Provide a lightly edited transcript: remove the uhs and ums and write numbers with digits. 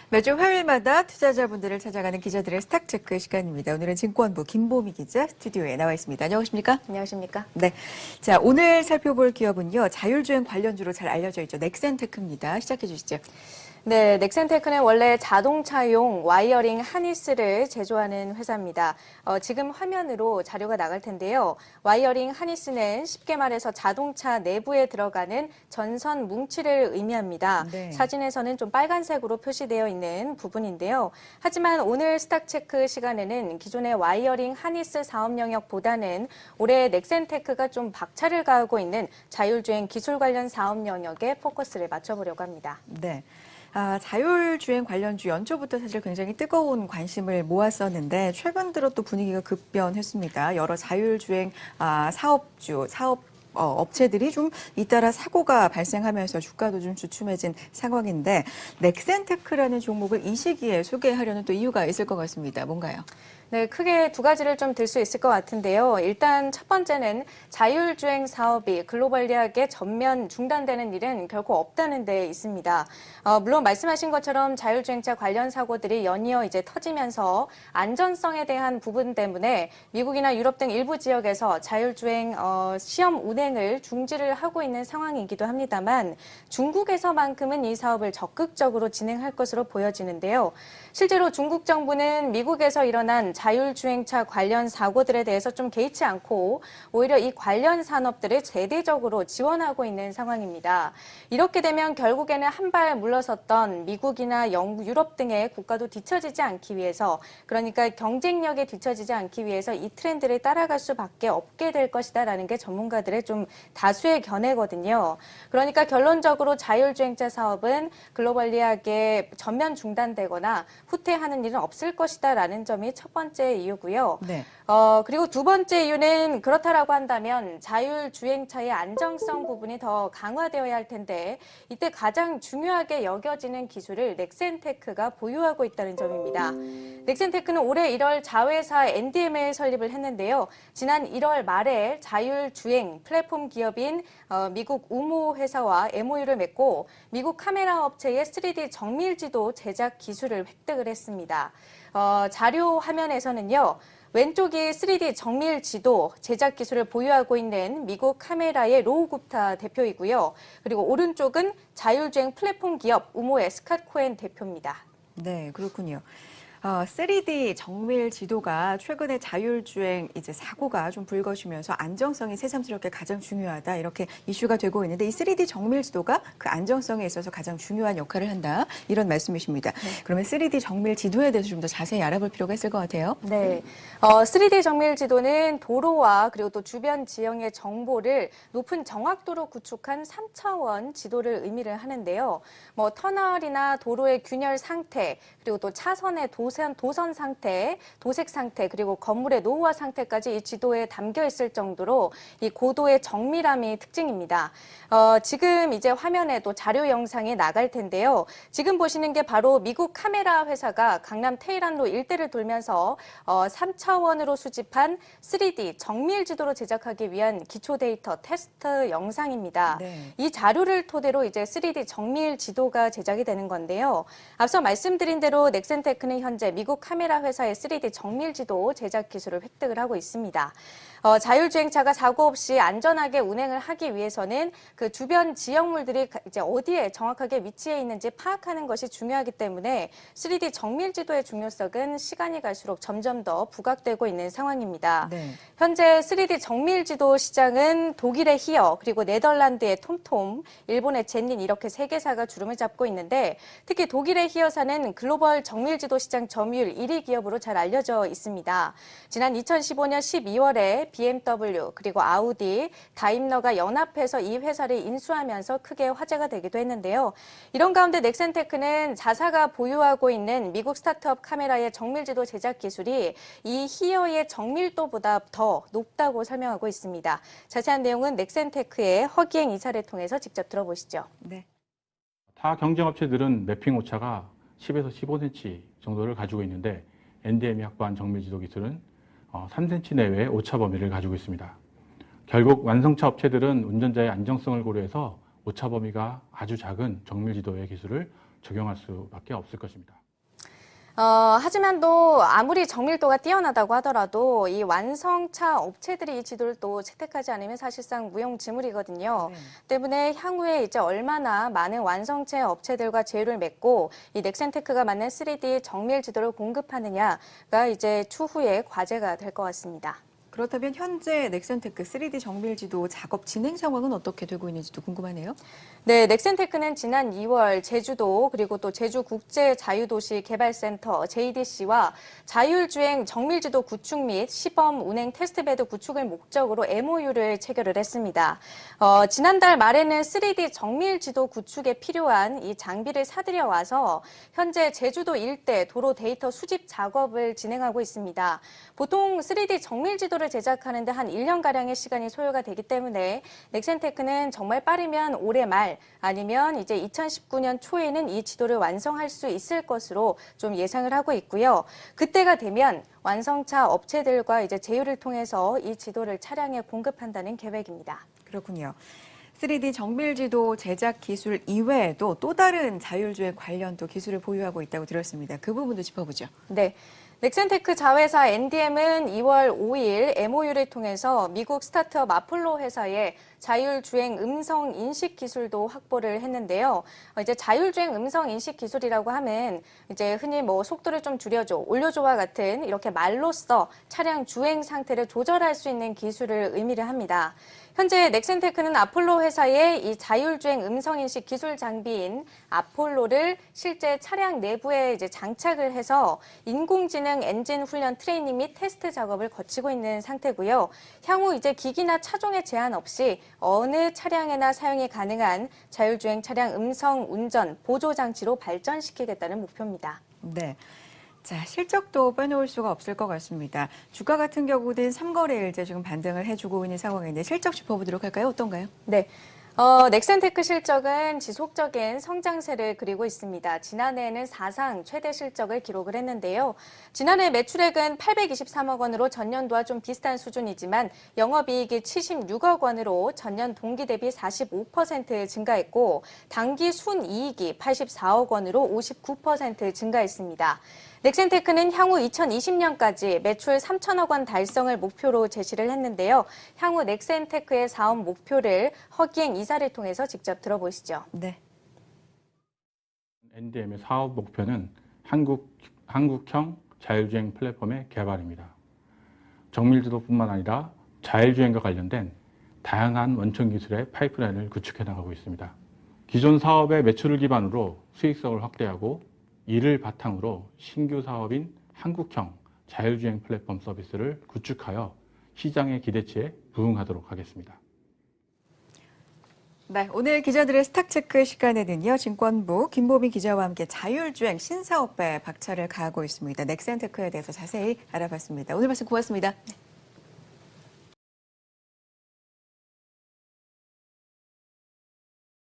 매주 화요일마다 투자자분들을 찾아가는 기자들의 스탁체크 시간입니다. 오늘은 증권부 김보미 기자 스튜디오에 나와 있습니다. 안녕하십니까? 안녕하십니까? 네. 자, 오늘 살펴볼 기업은요. 자율주행 관련주로 잘 알려져 있죠. 넥센테크입니다. 시작해 주시죠. 네, 넥센테크는 원래 자동차용 와이어링 하니스를 제조하는 회사입니다. 지금 화면으로 자료가 나갈 텐데요. 와이어링 하니스는 쉽게 말해서 자동차 내부에 들어가는 전선 뭉치를 의미합니다. 네. 사진에서는 좀 빨간색으로 표시되어 있는 부분인데요. 하지만 오늘 스탁체크 시간에는 기존의 와이어링 하니스 사업 영역보다는 올해 넥센테크가 좀 박차를 가하고 있는 자율주행 기술 관련 사업 영역에 포커스를 맞춰보려고 합니다. 네. 자율주행 관련주 연초부터 사실 굉장히 뜨거운 관심을 모았었는데 최근 들어 또 분위기가 급변했습니다. 여러 자율주행 업체들이 좀 잇따라 사고가 발생하면서 주가도 좀 주춤해진 상황인데 넥센테크라는 종목을 이 시기에 소개하려는 또 이유가 있을 것 같습니다. 뭔가요? 네, 크게 두 가지를 좀 들 수 있을 것 같은데요. 일단 첫 번째는 자율주행 사업이 글로벌리하게 전면 중단되는 일은 결코 없다는 데 있습니다. 물론 말씀하신 것처럼 자율주행차 관련 사고들이 연이어 이제 터지면서 안전성에 대한 부분 때문에 미국이나 유럽 등 일부 지역에서 자율주행 시험 운행을 중지를 하고 있는 상황이기도 합니다만 중국에서만큼은 이 사업을 적극적으로 진행할 것으로 보여지는데요. 실제로 중국 정부는 미국에서 일어난 자율주행차 관련 사고들에 대해서 좀 개의치 않고 오히려 이 관련 산업들을 대대적으로 지원하고 있는 상황입니다. 이렇게 되면 결국에는 한 발 물러섰던 미국이나 영국, 유럽 등의 국가도 뒤처지지 않기 위해서, 그러니까 경쟁력에 뒤처지지 않기 위해서 이 트렌드를 따라갈 수밖에 없게 될 것이다라는 게 전문가들의 좀 다수의 견해거든요. 그러니까 결론적으로 자율주행차 사업은 글로벌리하게 전면 중단되거나 후퇴하는 일은 없을 것이다라는 점이 첫 번째 이유고요. 네. 그리고 두 번째 이유는 그렇다라고 한다면 자율주행차의 안정성 부분이 더 강화되어야 할 텐데 이때 가장 중요하게 여겨지는 기술을 넥센테크가 보유하고 있다는 점입니다. 넥센테크는 올해 1월 자회사 NDM을 설립을 했는데요. 지난 1월 말에 자율주행 플랫폼 기업인 미국 우모 회사와 MOU를 맺고 미국 카메라 업체의 3D 정밀지도 제작 기술을 획득을 했습니다. 자료 화면에서는요. 왼쪽이 3D 정밀 지도 제작 기술을 보유하고 있는 미국 카메라의 로우 굽타 대표이고요. 그리고 오른쪽은 자율주행 플랫폼 기업 우모의 스캇 코엔 대표입니다. 네, 그렇군요. 3D 정밀 지도가 최근에 자율주행 이제 사고가 좀 불거지면서 안정성이 새삼스럽게 가장 중요하다 이렇게 이슈가 되고 있는데 이 3D 정밀 지도가 그 안정성에 있어서 가장 중요한 역할을 한다 이런 말씀이십니다. 네. 그러면 3D 정밀 지도에 대해서 좀 더 자세히 알아볼 필요가 있을 것 같아요. 네, 3D 정밀 지도는 도로와 그리고 또 주변 지형의 정보를 높은 정확도로 구축한 3차원 지도를 의미를 하는데요. 뭐 터널이나 도로의 균열 상태, 그리고 또 차선의 도선 상태, 도색 상태, 그리고 건물의 노후화 상태까지 이 지도에 담겨 있을 정도로 이 고도의 정밀함이 특징입니다. 지금 이제 화면에도 자료 영상이 나갈 텐데요. 지금 보시는 게 바로 미국 카메라 회사가 강남 테헤란로 일대를 돌면서 3차원으로 수집한 3D 정밀 지도로 제작하기 위한 기초 데이터 테스트 영상입니다. 네. 이 자료를 토대로 이제 3D 정밀 지도가 제작이 되는 건데요. 앞서 말씀드린 대로 넥센테크는 현재 미국 카메라 회사의 3D 정밀 지도 제작 기술을 획득을 하고 있습니다. 자율주행차가 사고 없이 안전하게 운행을 하기 위해서는 그 주변 지형물들이 이제 어디에 정확하게 위치해 있는지 파악하는 것이 중요하기 때문에 3D 정밀 지도의 중요성은 시간이 갈수록 점점 더 부각되고 있는 상황입니다. 네. 현재 3D 정밀 지도 시장은 독일의 히어, 그리고 네덜란드의 톰톰, 일본의 젠닌 이렇게 세 개사가 주름을 잡고 있는데 특히 독일의 히어사는 글로벌 정밀 지도 시장 점유율 1위 기업으로 잘 알려져 있습니다. 지난 2015년 12월에 BMW 그리고 아우디, 다임러가 연합해서 이 회사를 인수하면서 크게 화제가 되기도 했는데요. 이런 가운데 넥센테크는 자사가 보유하고 있는 미국 스타트업 카메라의 정밀지도 제작 기술이 이 히어의 정밀도보다 더 높다고 설명하고 있습니다. 자세한 내용은 넥센테크의 허기행 이사를 통해서 직접 들어보시죠. 네. 타 경쟁업체들은 매핑 오차가 10에서 15cm 정도를 가지고 있는데 NDM이 확보한 정밀지도 기술은 3cm 내외의 오차 범위를 가지고 있습니다. 결국 완성차 업체들은 운전자의 안정성을 고려해서 오차 범위가 아주 작은 정밀지도의 기술을 적용할 수밖에 없을 것입니다. 하지만 또 아무리 정밀도가 뛰어나다고 하더라도 이 완성차 업체들이 이 지도를 또 채택하지 않으면 사실상 무용지물이거든요. 네. 때문에 향후에 이제 얼마나 많은 완성체 업체들과 제휴를 맺고 이 넥센테크가 맞는 3D 정밀 지도를 공급하느냐가 이제 추후의 과제가 될 것 같습니다. 그렇다면 현재 넥센테크 3D 정밀 지도 작업 진행 상황은 어떻게 되고 있는지도 궁금하네요. 네, 넥센테크는 지난 2월 제주도 그리고 또 제주국제자유도시개발센터 JDC와 자율주행 정밀지도 구축 및 시범 운행 테스트베드 구축을 목적으로 MOU를 체결을 했습니다. 지난달 말에는 3D 정밀지도 구축에 필요한 이 장비를 사들여 와서 현재 제주도 일대 도로 데이터 수집 작업을 진행하고 있습니다. 보통 3D 정밀지도를 제작하는데 한 1년가량의 시간이 소요가 되기 때문에 넥센테크는 정말 빠르면 올해 말 아니면 이제 2019년 초에는 이 지도를 완성할 수 있을 것으로 좀 예상을 하고 있고요. 그때가 되면 완성차 업체들과 이제 제휴를 통해서 이 지도를 차량에 공급한다는 계획입니다. 그렇군요. 3D 정밀 지도 제작 기술 이외에도 또 다른 자율주행 관련 또 기술을 보유하고 있다고 들었습니다. 그 부분도 짚어보죠. 네. 넥센테크 자회사 NDM은 2월 5일 MOU를 통해서 미국 스타트업 아폴로 회사의 자율주행 음성 인식 기술도 확보를 했는데요. 이제 자율주행 음성 인식 기술이라고 하면 이제 흔히 뭐 속도를 좀 줄여줘, 올려줘와 같은 이렇게 말로써 차량 주행 상태를 조절할 수 있는 기술을 의미를 합니다. 현재 넥센테크는 아폴로 회사의 이 자율주행 음성인식 기술 장비인 아폴로를 실제 차량 내부에 이제 장착을 해서 인공지능 엔진 훈련 트레이닝 및 테스트 작업을 거치고 있는 상태고요. 향후 이제 기기나 차종에 제한 없이 어느 차량에나 사용이 가능한 자율주행 차량 음성 운전 보조 장치로 발전시키겠다는 목표입니다. 네. 자, 실적도 빼놓을 수가 없을 것 같습니다. 주가 같은 경우는 3거래일째 지금 반등을 해주고 있는 상황인데 실적 짚어보도록 할까요? 어떤가요? 네. 넥센테크 실적은 지속적인 성장세를 그리고 있습니다. 지난해에는 사상 최대 실적을 기록을 했는데요. 지난해 매출액은 823억 원으로 전년도와 좀 비슷한 수준이지만 영업이익이 76억 원으로 전년 동기 대비 45% 증가했고 당기 순이익이 84억 원으로 59% 증가했습니다. 넥센테크는 향후 2020년까지 매출 3천억 원 달성을 목표로 제시를 했는데요. 향후 넥센테크의 사업 목표를 허기행 이사를 통해서 직접 들어보시죠. 네. NDM의 사업 목표는 한국형 자율주행 플랫폼의 개발입니다. 정밀지도뿐만 아니라 자율주행과 관련된 다양한 원천 기술의 파이프라인을 구축해 나가고 있습니다. 기존 사업의 매출을 기반으로 수익성을 확대하고 이를 바탕으로 신규 사업인 한국형 자율주행 플랫폼 서비스를 구축하여 시장의 기대치에 부응하도록 하겠습니다. 네, 오늘 기자들의 스탁체크 시간에는요, 증권부 김보빈 기자와 함께 자율주행 신사업에 박차를 가하고 있습니다. 넥센테크에 대해서 자세히 알아봤습니다. 오늘 말씀 고맙습니다.